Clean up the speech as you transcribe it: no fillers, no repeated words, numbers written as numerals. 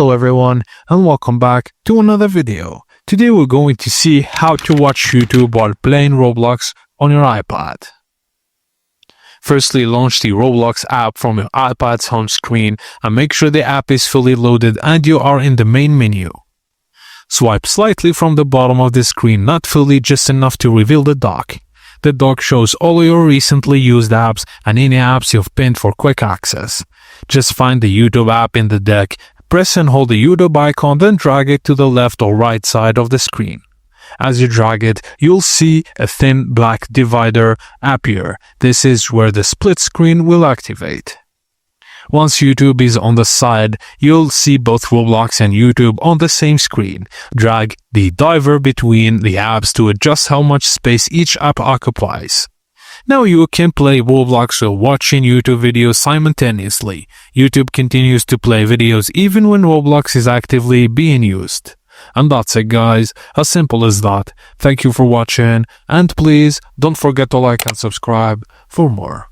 Hello everyone and welcome back to another video. Today we're going to see how to watch YouTube while playing Roblox on your iPad. Firstly, launch the Roblox app from your iPad's home screen and make sure the app is fully loaded and you are in the main menu. Swipe slightly from the bottom of the screen, not fully, just enough to reveal the dock. The dock shows all your recently used apps and any apps you've pinned for quick access. Just find the YouTube app in the deck, press and hold the YouTube icon, then drag it to the left or right side of the screen. As you drag it, you'll see a thin black divider appear. This is where the split screen will activate. Once YouTube is on the side, you'll see both Roblox and YouTube on the same screen. Drag the divider between the apps to adjust how much space each app occupies. Now you can play Roblox while watching YouTube videos simultaneously. YouTube continues to play videos even when Roblox is actively being used. And that's it, guys. As simple as that. Thank you for watching, and please don't forget to like and subscribe for more.